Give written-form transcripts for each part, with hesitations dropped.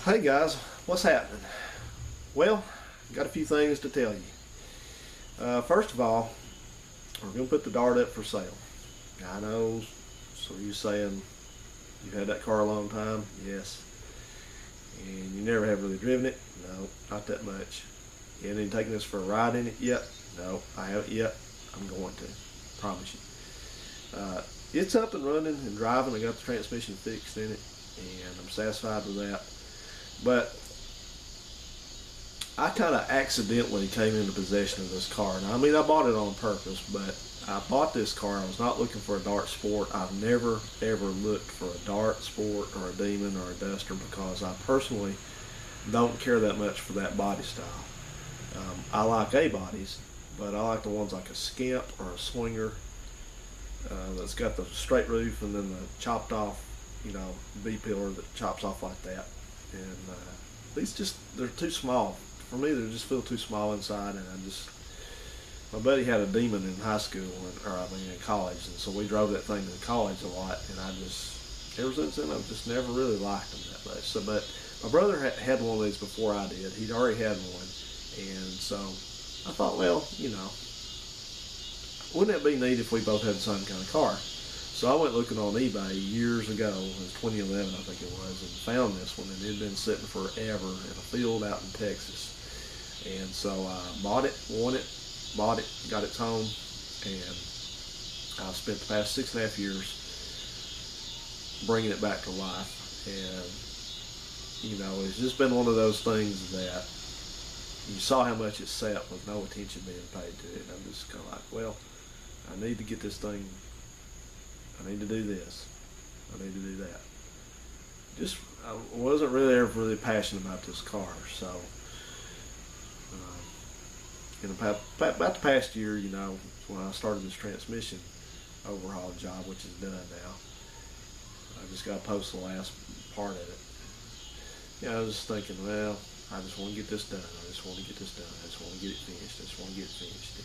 Hey guys, what's happening? Well, got a few things to tell you. First of all, we're going to put the Dart up for sale. I know, so you're saying you've had that car a long time? Yes. And you never have really driven it? No, not that much. You haven't even taken this for a ride in it yet? No, I haven't yet. I'm going to. Promise you. It's up and running and driving. I got the transmission fixed in it, and I'm satisfied with that. But I kind of accidentally came into possession of this car. Now, I mean, I bought it on purpose, but I bought this car. I was not looking for a Dart Sport. I've never, ever looked for a Dart Sport or a Demon or a Duster because I personally don't care that much for that body style. I like A-bodies, but I like the ones like a Skimp or a Swinger that's got the straight roof and then the chopped off, B-pillar that chops off like that. And they're too small. For me, they just feel too small inside, and my buddy had a Demon in high school, in college, and so we drove that thing to college a lot, and ever since then, I've just never really liked them that much. So, but my brother had one of these before I did. He'd already had one, and so I thought, well, wouldn't it be neat if we both had the same kind of car? So I went looking on eBay years ago, it was 2011 I think it was, and found this one, and it had been sitting forever in a field out in Texas. And so I bought it, got it home, and I've spent the past 6.5 years bringing it back to life. And, it's just been one of those things that you saw how much it sat with no attention being paid to it. And I'm just kind of like, well, I need to get this thing. I need to do this. I need to do that. I wasn't really passionate about this car. So, about the past year, when I started this transmission overhaul job, which is done now, I just got to post the last part of it. I was just thinking, well, I just want to get this done. I just want to get this done. I just want to get it finished. I just want to get it finished.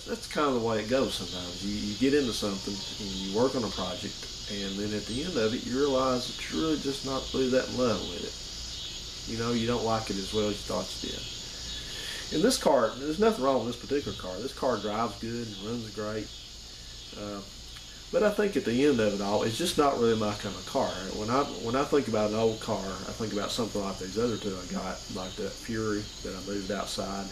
That's kind of the way it goes sometimes. You get into something and you work on a project, and then at the end of it, you realize that you're really just not really that in love with it. You don't like it as well as you thought you did. In this car, there's nothing wrong with this particular car. This car drives good and runs great. But I think at the end of it all, it's just not really my kind of car. When I think about an old car, I think about something like these other two I got, like that Fury that I moved outside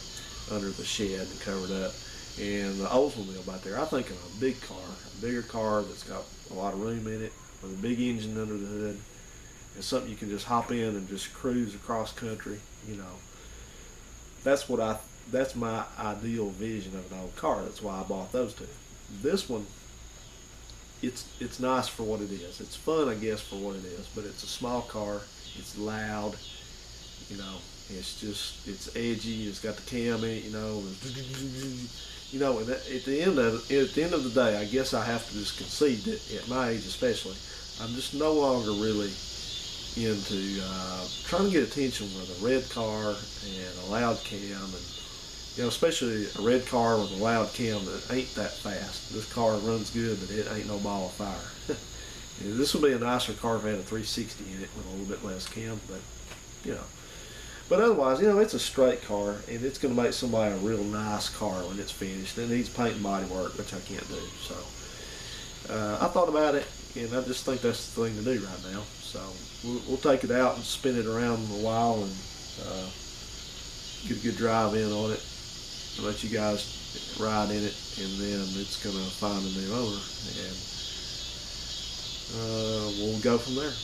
under the shed and covered up, and the Oldsmobile back there. I think of a big car, a bigger car that's got a lot of room in it, with a big engine under the hood. It's something you can just hop in and just cruise across country. That's my ideal vision of an old car. That's why I bought those two. This one, it's nice for what it is. It's fun, I guess, for what it is. But it's a small car. It's loud. It's edgy. It's got the cam in it. And at the end of the day, I guess I have to just concede that at my age, especially, I'm just no longer really into trying to get attention with a red car and a loud cam, and especially a red car with a loud cam that ain't that fast. This car runs good, but it ain't no ball of fire. This would be a nicer car if it had a 360 in it with a little bit less cam, but But otherwise, it's a straight car, and it's going to make somebody a real nice car when it's finished. It needs paint and body work, which I can't do. So I thought about it, and I just think that's the thing to do right now. So we'll take it out and spin it around a while and get a good drive in on it, and let you guys ride in it, and then it's going to find a new owner, and we'll go from there.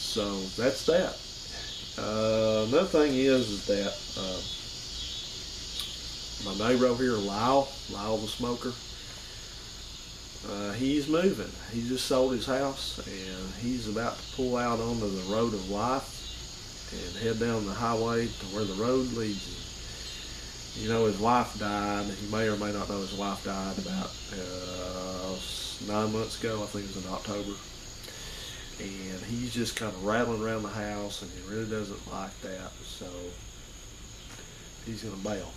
So that's that. Another thing is that my neighbor over here, Lyle the smoker, he's moving. He just sold his house, and he's about to pull out onto the road of life and head down the highway to where the road leads him. His wife died. You may or may not know his wife died about 9 months ago. I think it was in October. And he's just kind of rattling around the house, and he really doesn't like that, so he's going to bail.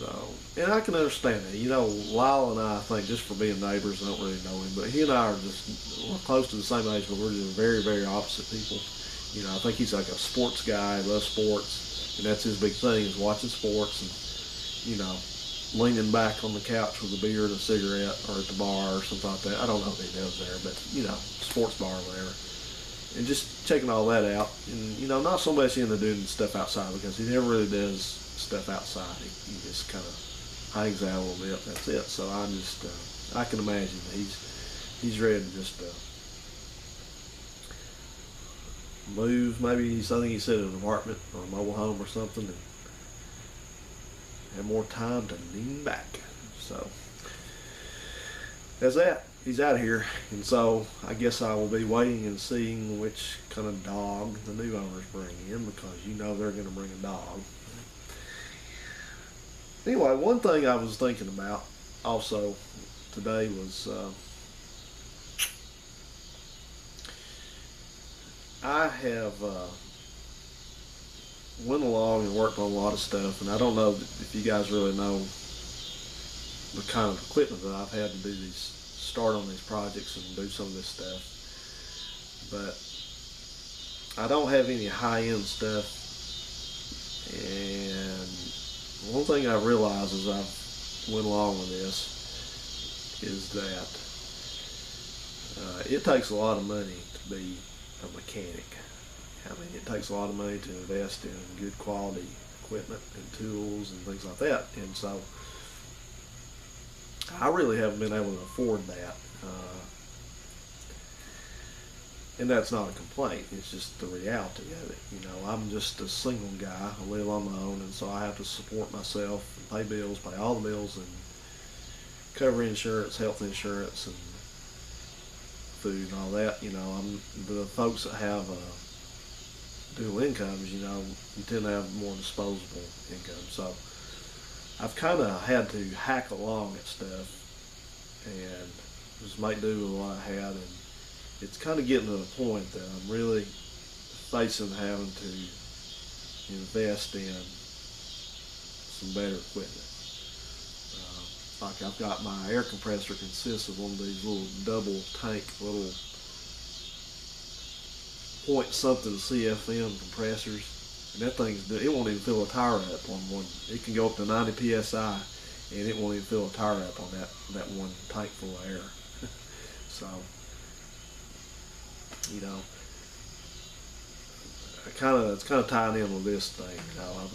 So, and I can understand that. You know, Lyle and I think, just for being neighbors, I don't really know him, but he and I are just, we're close to the same age, but we're just very, very opposite people. You know, I think he's like a sports guy, loves sports, and that's his big thing, is watching sports and, you know, leaning back on the couch with a beer and a cigarette, or at the bar or something like that. I don't know what he does there, but, you know, sports bar or whatever. And just checking all that out. And, you know, not so much into doing stuff outside, because he never really does stuff outside. He just kind of hangs out a little bit. That's it. So I just, I can imagine that he's ready to just move. Maybe I think he said an apartment or a mobile home or something, and have more time to lean back. So that's that. He's out of here, and so I guess I will be waiting and seeing which kind of dog the new owners bring in, because you know they're going to bring a dog. Anyway, one thing I was thinking about also today was I have went along and worked on a lot of stuff, and I don't know if you guys really know the kind of equipment that I've had to do these, start on these projects and do some of this stuff. But I don't have any high-end stuff, and one thing I realized as I went along with this is that it takes a lot of money to be a mechanic. I mean, it takes a lot of money to invest in good quality equipment and tools and things like that. And so I really haven't been able to afford that. And that's not a complaint. It's just the reality of it. You know, I'm just a single guy. I live on my own, and so I have to support myself and pay bills, pay all the bills, and cover insurance, health insurance, and food and all that. You know, the folks that have dual incomes, you know, you tend to have more disposable income. So I've kind of had to hack along at stuff and just make do with what I had, and it's kind of getting to the point that I'm really facing having to invest in some better equipment. Like I've got my air compressor consists of one of these little double tank little point something CFM compressors, and that it won't even fill a tire up on one. It can go up to 90 psi, and it won't even fill a tire up on that one tank full of air. So, you know, it's kind of tying in with this thing. You know,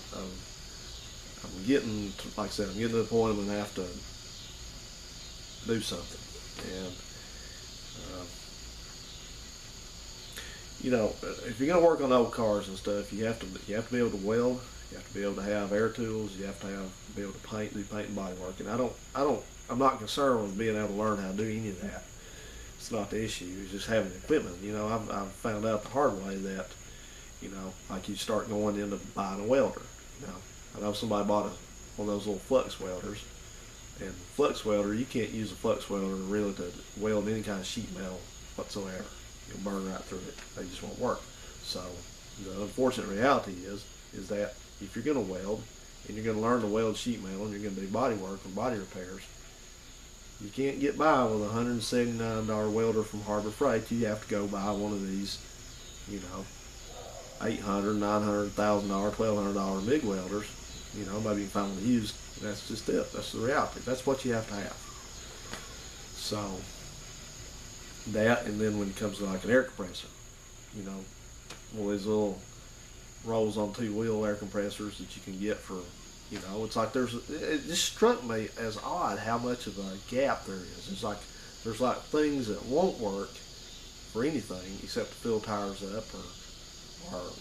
I'm getting to, like I said, I'm getting to the point I'm gonna have to do something, and you know, if you're gonna work on old cars and stuff, you have to be able to weld. You have to be able to have air tools. You have to be able to do paint and body work. And I'm not concerned with being able to learn how to do any of that. It's not the issue. It's just having the equipment. You know, I've found out the hard way that, you know, like you start going into buying a welder. You know, I know somebody bought one of those little flux welders, and flux welder, you can't use a flux welder really to weld any kind of sheet metal whatsoever. You'll burn right through it. They just won't work. So the unfortunate reality is that if you're going to weld, and you're going to learn to weld sheet metal, and you're going to do body work or body repairs, you can't get by with a $179 welder from Harbor Freight. You have to go buy one of these, you know, $800, $900, $1,000, $1,200 MIG welders. You know, maybe you can find one used. That's just it. That's the reality. That's what you have to have. So that, and then when it comes to like an air compressor, you know, one of these little rolls on two-wheel air compressors that you can get for, you know, it's like it just struck me as odd how much of a gap there is. There's like things that won't work for anything except to fill tires up or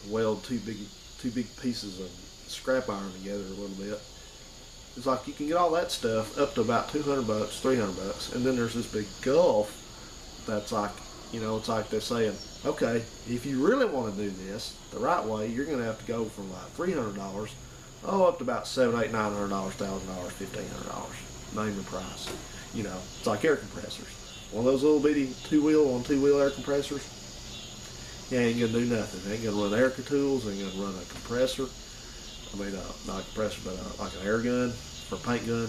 weld two big pieces of scrap iron together a little bit. It's like you can get all that stuff up to about $200, $300, and then there's this big gulf that's like, you know, it's like they're saying, okay, if you really want to do this the right way, you're going to have to go from like $300 up to about $700, $800, $900, $1,000, $1,500. Name the price. You know, it's like air compressors. One of those little bitty two-wheel air compressors, you ain't going to do nothing. Ain't going to run air tools, ain't going to run a compressor. I mean, not a compressor, but like an air gun or a paint gun.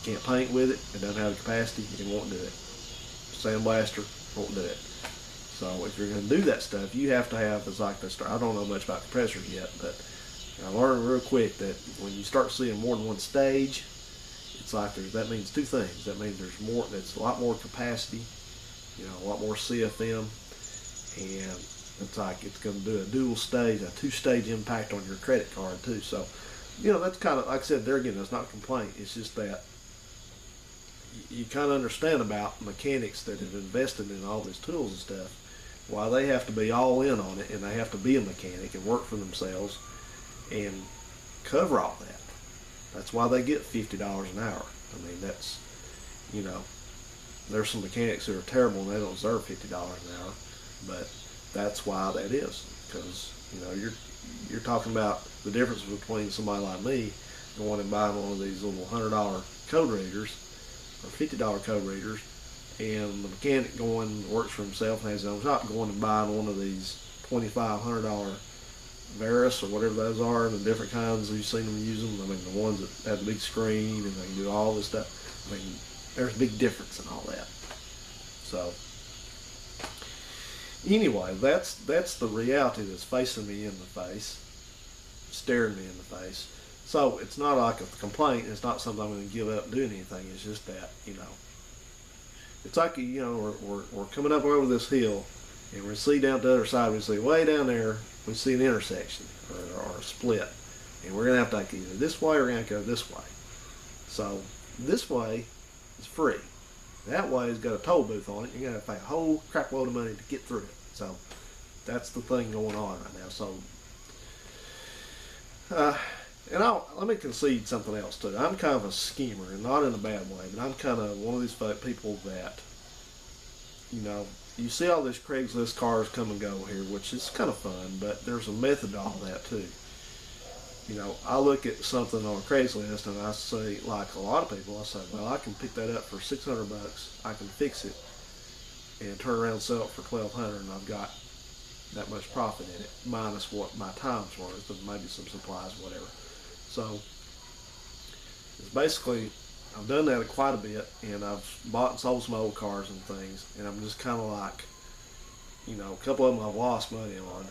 Can't paint with it. It doesn't have the capacity. It won't do it. Sandblaster won't do it. So if you're going to do that stuff, you have to have, it's like this. I don't know much about compressors yet, but I learned real quick that when you start seeing more than one stage, it's like that means two things. That means there's more, that's a lot more capacity, a lot more CFM, and it's like it's going to do a dual stage, a two-stage impact on your credit card too. So, that's kind of, like I said, there again, that's not a complaint. It's just that you kind of understand about mechanics that have invested in all these tools and stuff, why they have to be all in on it, and they have to be a mechanic and work for themselves and cover all that. That's why they get $50 an hour. I mean, that's, there's some mechanics who are terrible and they don't deserve $50 an hour, but that's why that is, because, you're talking about the difference between somebody like me going and buying one of these little $100 code readers or $50 code readers, and the mechanic going works for himself and has his own shop, going and buying one of these $2,500 Varus or whatever those are, and the different kinds you've seen them use them. I mean, the ones that have the big screen and they can do all this stuff. I mean, there's a big difference in all that. So anyway, that's the reality that's facing me in the face, staring me in the face. So it's not like a complaint. It's not something I'm going to give up doing anything. It's just that, it's like, we're coming up over this hill, and we see down the other side, we see way down there, we see an intersection or a split, and we're going to have to take either this way or we're going to go this way. So this way is free. That way has got a toll booth on it. You're going to have to pay a whole crap load of money to get through it. So that's the thing going on right now. So, and let me concede something else too. I'm kind of a schemer, and not in a bad way, but I'm kind of one of these people that, you see all these Craigslist cars come and go here, which is kind of fun, but there's a method to all that too. I look at something on Craigslist and I say, like a lot of people, I say, well, I can pick that up for $600. I can fix it and turn around and sell it for $1,200, and I've got that much profit in it, minus what my time's worth, and maybe some supplies, whatever. So it's basically, I've done that quite a bit, and I've bought and sold some old cars and things, and I'm just kind of like, a couple of them I've lost money on,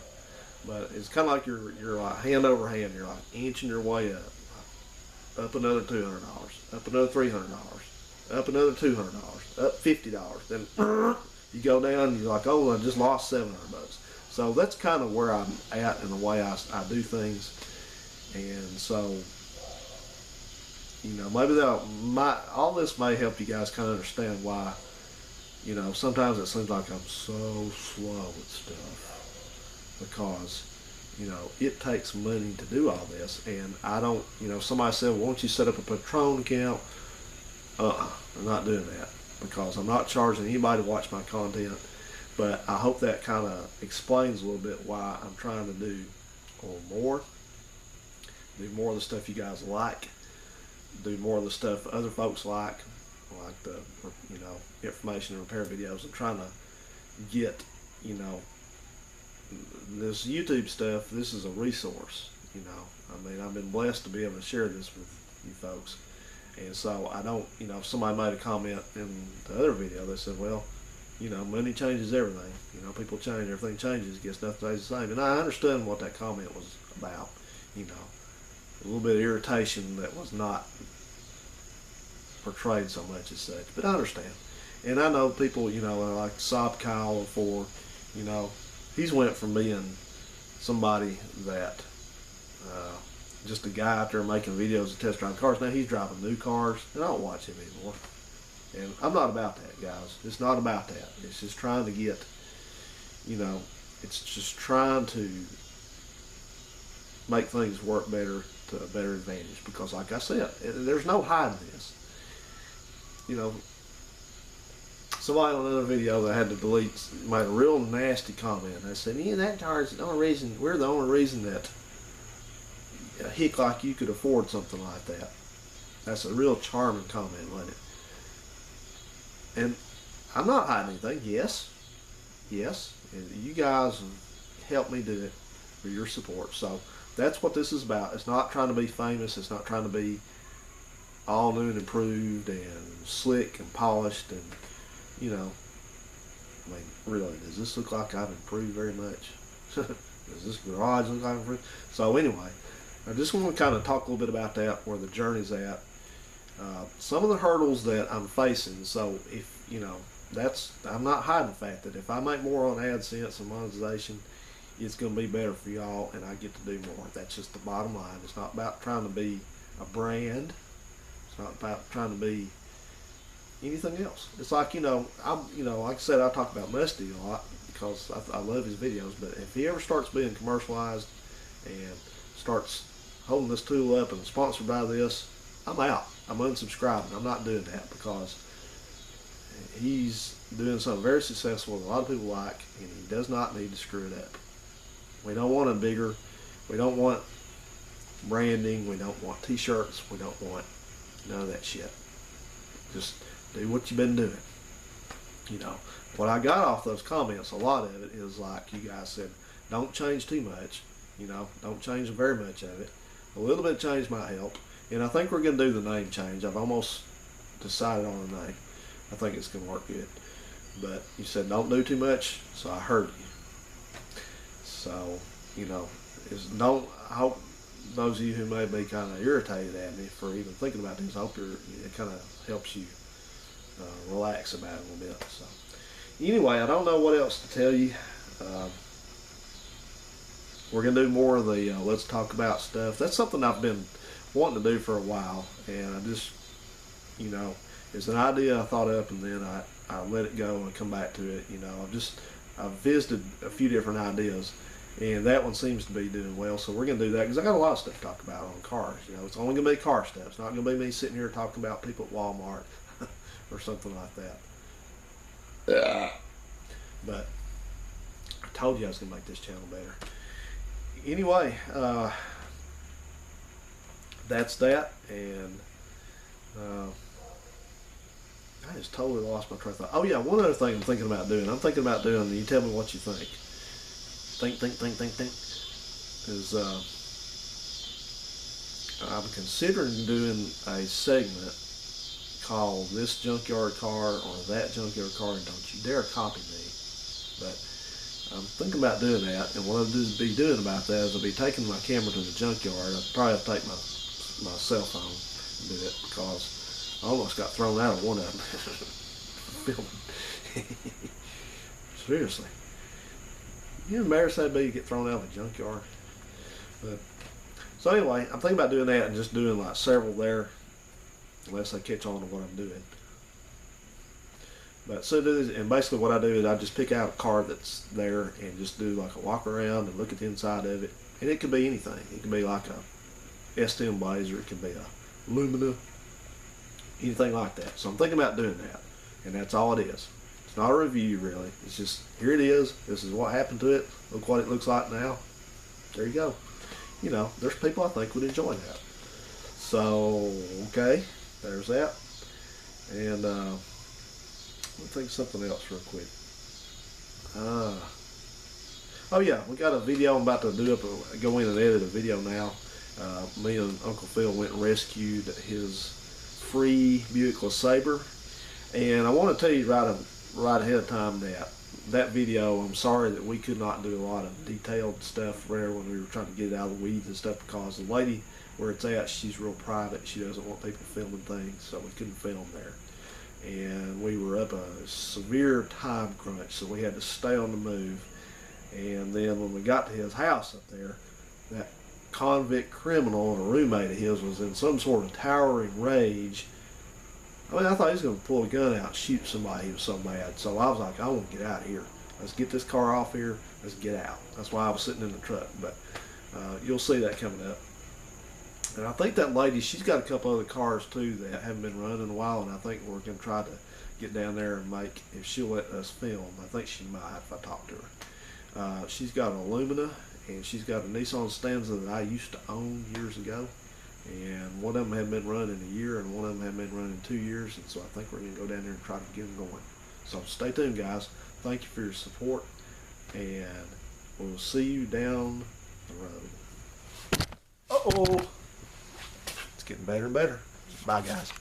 but it's kind of like you're like hand over hand. You're like inching your way up another $200, up another $300, up another $200, up $50. Then you go down, and you're like, oh, I just lost $700. So that's kind of where I'm at in the way I do things, and so. Maybe all this may help you guys kind of understand why, sometimes it seems like I'm so slow at stuff, because, it takes money to do all this, and I don't, somebody said, well, why don't you set up a Patron account? I'm not doing that, because I'm not charging anybody to watch my content, but I hope that kind of explains a little bit why I'm trying to do more of the stuff you guys like, do more of the stuff other folks like the information and repair videos, and trying to get this YouTube stuff. This is a resource. I mean, I've been blessed to be able to share this with you folks, and so I don't, if somebody made a comment in the other video that said, well, money changes everything, people change, everything changes, guess nothing stays the same, and I understand what that comment was about. A little bit of irritation that was not portrayed so much as such, but I understand. And I know people, like Sob Kyle before, he's went from being somebody that, just a guy out there making videos of test driving cars. Now he's driving new cars, and I don't watch him anymore. And I'm not about that, guys. It's not about that. It's just trying to get, it's just trying to make things work better, to a better advantage, because like I said, there's no hiding this. Somebody on another video that I had to delete made a real nasty comment. They said, that car's the only reason, we're the only reason that a hick like you could afford something like that. That's a real charming comment, wasn't it? And I'm not hiding anything. Yes, and you guys helped me do it for your support. So that's what this is about. It's not trying to be famous. It's not trying to be all new and improved and slick and polished. And, you know, I mean, really, does this look like I've improved very much? Does this garage look like I've improved? So anyway, I just want to kind of talk a little bit about that, where the journey's at. Some of the hurdles that I'm facing. So if, you know, I'm not hiding the fact that if I make more on AdSense and monetization, it's going to be better for y'all, and I get to do more. That's just the bottom line. It's not about trying to be a brand. It's not about trying to be anything else. It's like, like I said, I talk about Musty a lot because I love his videos. But if he ever starts being commercialized and starts holding this tool up and sponsored by this, I'm out. I'm unsubscribing. I'm not doing that because he's doing something very successful that a lot of people like, and he does not need to screw it up. We don't want a bigger, we don't want branding, we don't want t-shirts, we don't want none of that shit. Just do what you've been doing. You know, what I got off those comments, a lot of it is like you guys said, don't change too much, don't change very much of it. A little bit of change might help. And I think we're going to do the name change. I've almost decided on a name. I think it's going to work good. But you said don't do too much, so I heard you. So, I hope those of you who may be kind of irritated at me for even thinking about this, I hope it kind of helps you relax about it a little bit. So, anyway, I don't know what else to tell you. We're going to do more of the let's talk about stuff. That's something I've been wanting to do for a while, and I just, it's an idea I thought up, and then I let it go and come back to it. I've visited a few different ideas, and that one seems to be doing well, so we're going to do that because I got a lot of stuff to talk about on cars. It's only going to be car stuff. It's not going to be me sitting here talking about people at Walmart or something like that. Yeah. But I told you I was going to make this channel better. Anyway, that's that, and I just totally lost my train of thought. Oh yeah, one other thing I'm thinking about doing. You tell me what you think. Think. Is I'm considering doing a segment called "This Junkyard Car" or "That Junkyard Car," and don't you dare copy me. But I'm thinking about doing that, and what I'll be doing about that is I'll be taking my camera to the junkyard. I'll probably have to take my cell phone and do it because I almost got thrown out of one of them filming. Seriously. You embarrassed that'd be to get thrown out of a junkyard. But, so anyway, I'm thinking about doing that and just doing like several there, unless they catch on to what I'm doing. But so do this, and basically what I do is I just pick out a car that's there and just do like a walk around and look at the inside of it. And it could be anything. It could be like a S10 Blazer. It could be a Lumina. Anything like that. So I'm thinking about doing that. And that's all it is. It's not a review really. It's just, here it is. This is what happened to it. Look what it looks like now. There you go. There's people I think would enjoy that. So, okay. There's that. And, let me think of something else real quick. Oh yeah, we got a video I'm about to do go in and edit a video now. Me and Uncle Phil went and rescued his free Buick LeSabre, and I want to tell you right ahead of time that video, I'm sorry that we could not do a lot of detailed stuff there when we were trying to get it out of the weeds and stuff, because the lady where it's at, she's real private. She doesn't want people filming things, so we couldn't film there. And we were up a severe time crunch, so we had to stay on the move. And then when we got to his house up there, that convict criminal and a roommate of his was in some sort of towering rage. I mean, I thought he was going to pull a gun out and shoot somebody. He was so mad. So I was like, I want to get out of here. Let's get this car off here. Let's get out. That's why I was sitting in the truck. But you'll see that coming up. And I think that lady, she's got a couple other cars too that haven't been running in a while, and I think we're going to try to get down there and make, if she'll let us film, I think she might if I talk to her. She's got an Lumina, and she's got a Nissan Stanza that I used to own years ago, and one of them hadn't been running a year, and one of them hadn't been running 2 years, and so I think we're going to go down there and try to get them going. So stay tuned, guys. Thank you for your support, and we'll see you down the road. Uh-oh. It's getting better and better. Bye, guys.